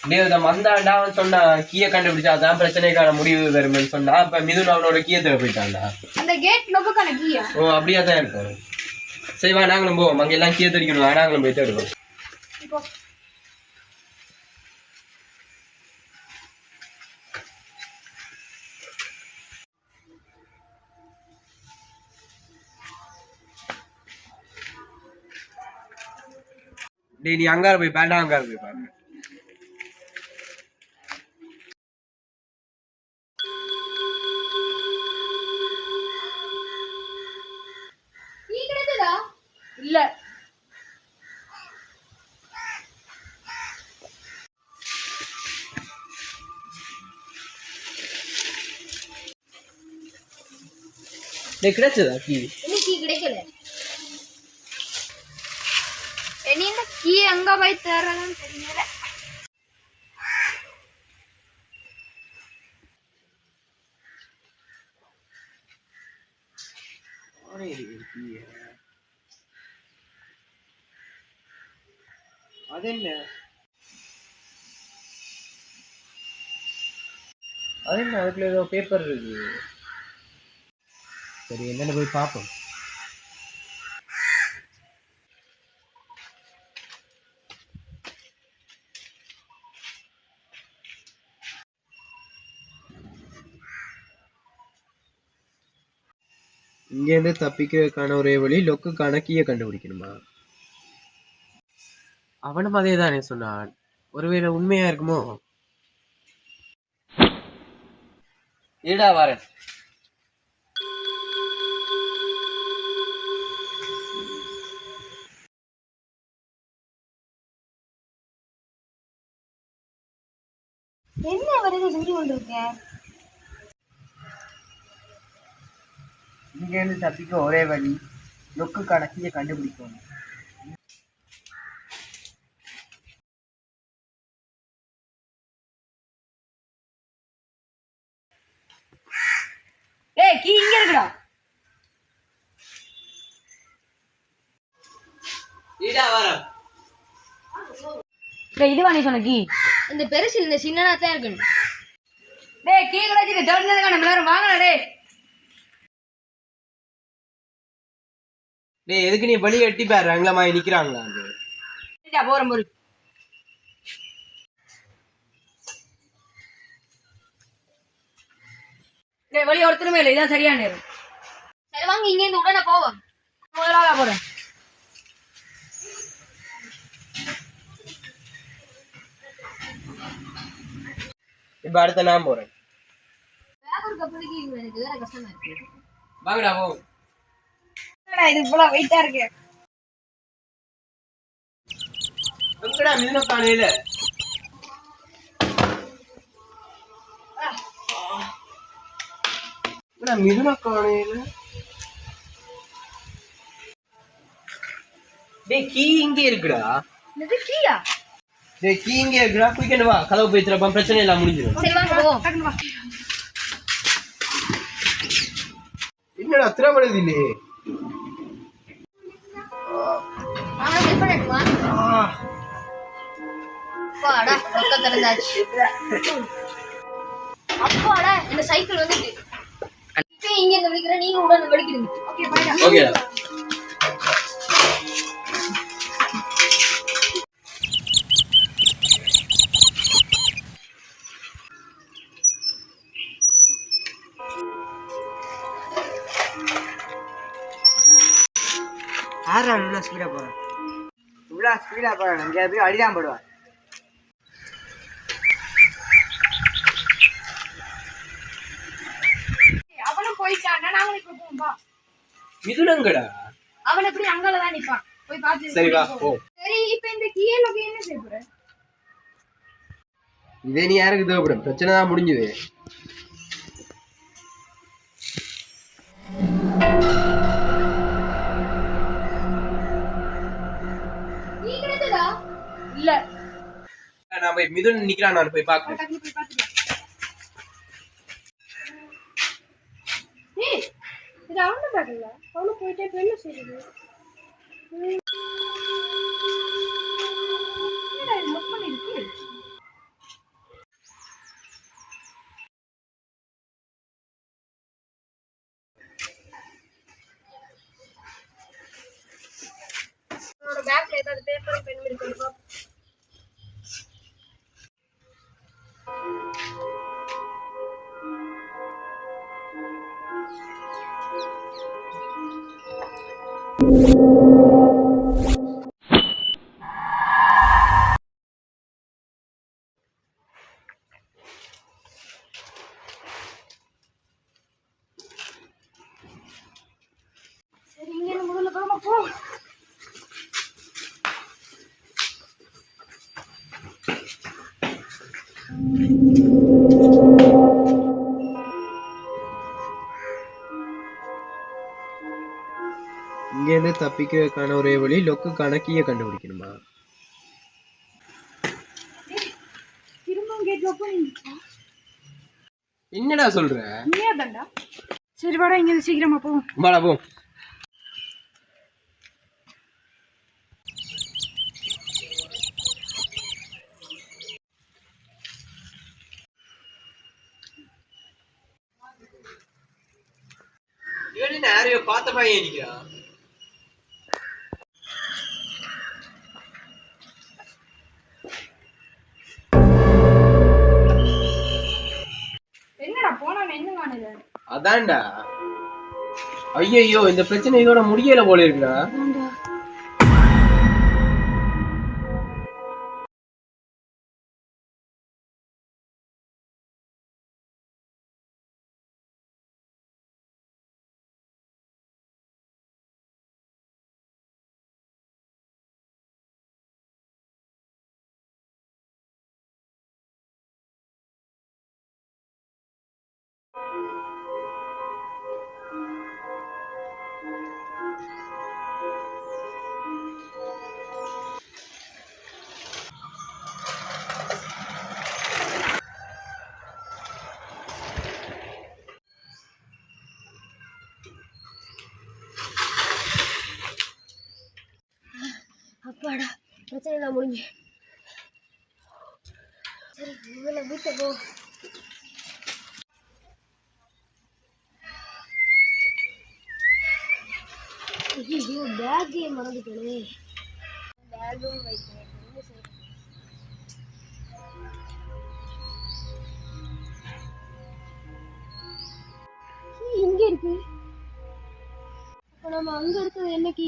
வந்தாண்டா அவன் சொன்னா கீயை கண்டுபிடிச்சா அதான் பிரச்சனைக்கான முடிவு வரும்னு சொன்னா அப்ப மிதுன் அவனோட கீயை தேவை போயிட்டான்டா. அந்த கேட் லொக்குக்கான கீயா? ஓ அப்படியா தான் இருக்கும். சரி வா நாங்களும் போவோம், அங்கே எல்லாம் கீயை தெரிக்கணும், நாங்களும் போய் தேடுவோம். டேய் நீ அங்கார போய் பாண்டா, அங்கார போய் பாருங்க. இல்ல டேய் கிடைச்சதா கீ? இன்னைக்கு கிடைக்கல. இனி இந்த கீ அங்க போய் தேடுறதுன்னு தெரியல. அது என்ன அதுக்குள்ள ஏதோ பேப்பர் இருக்கு. சரி என்னன்னு போய் பார்ப்போம். இங்கேருந்து தப்பிக்கிறதுக்கான ஒரே வழி லொக்குக்கான கீயை கண்டுபிடிக்கணுமா? அவனும் அதே தானே சொன்னான். ஒருவேளை உண்மையா இருக்குமோ? ஈடா வரேன். என்ன வருது செஞ்சு கொண்டிருக்க? இங்கேருந்து தப்பிக்க ஒரே வழி லொக்குக்கான கீயை கண்டுபிடிக்கணும். ஏய் கீ இங்க இருக்குடா. ஈடா வரேன். டேய் இதுவா நீ சொன்ன கீ? இந்த பெருசு இந்த சின்னதா தான் இருக்கு. டேய் கீ கிடைச்சிட்டு தேடுனதுக்கான எல்லாரும் வாங்கடா டேய். டேய் எதுக்கு நீ வெளியே எட்டி பாரு, அங்கலமா நிக்கிறாங்களா? போறோம் போரு. டேய் வெளிய ஒருத்தருமே இல்லை, இதான் சரியான நேரம். சரி வாங்க இங்க இருந்து உடனே போவோம். முதலாளா போறேன். இப்ப அடுத்த நான் போறேன். பேப்பர் கப்பலுக்கு எனக்கு வேற கஷ்டமா இருக்கு. வாங்கடா போ. என்னடா இது இவ்வளவு வெயிட்டா இருக்கு? எங்கடா மிதுன காணையில? எங்கடா மிதுன காணையில? டேய் கீ இங்கே இருக்குடா. இது கீயா? டேய் கீ இங்கே இருக்குடா. குயிக்கன்னு வா, கதவு போய் திறப்போம், பிரச்சனை எல்லாம் முடிஞ்சிடும். சரி வாங்க போவோம். டக்குனு வா. என்னடா திறப்படுது இல்லையே? வாங்க ஹெல்ப் பண்ணட்டுமா? அப்பாடா பக்கம் திறந்தாச்சு. அப்பாடா இந்த சைக்கிள் வந்துட்டு. இப்போ இங்க இருந்து விളിக்கிற நீங்க உடனே வெளிக்கிடுங்க. ஓகே பைடா. ஓகேடா. ஆறா இவ்வளோ ஸ்பீடாக போகிறேன். இவ்வளோ ஸ்பீடாக போகிறேன். இங்கே போய் அடிதான் போடுவான். அவனும் போயிட்டான்னா நாங்களும் இப்போ போவோம்பா. மிதுனங்கடா. அவன் எப்படி அங்கல தான் நிப்பான். போய் பாத்து. சரி வா போ. சரி இப்போ இந்த கீழ என்ன செய்ய போற? இதே நீ யாருக்கு தேவைப்படும்? பிரச்சனை தான் முடிஞ்சுது. நீ கிடைச்சதா? இல்ல. நான் போய் மிதுன் நிக்கிறான், நான் போய் பார்க்கிறேன். டக்குனு போய் பாத்துக்கலாம். ஏய் இது அவன பாக்கல. அவன போயிட்டே என்ன செய்யுது? என்னடா இது லொக் பண்ணி இருக்கு? பேப்பர் பென் எடுக்கணும். சரி, இங்க முதல்ல போமா போ. இங்கேருந்து தப்பிக்கிறதுக்கான ஒரே வழி லொக்குக்கான கீயை கண்டுபிடிக்கணுமா? திரும்பவும் கேட் ஓபன் பண்ணிட்டா. என்னடா சொல்ற? உண்மையா தான்டா. சரி வாடா, இங்க சீக்கிரமா போ. வாடா போ. யாரையோ பார்த்த பையன் இருக்கிறா. என்னடா போனா என்ன காணுது? அதான்டா. ஐயோ, இந்த பிரச்சனை இதோட முடியல போல இருக்குடா. அப்பாடா, பிரச்சனை எல்லாம் முடிஞ்சு. சரி, முதல்ல வீட்டை போ. ஐயோ, பேக்கே மறந்துட்டே. பேக்கும் வைக்கிறேன். இங்க இருக்கு. அப்ப நம்ம அங்க இருக்கிறது என்னைக்கு?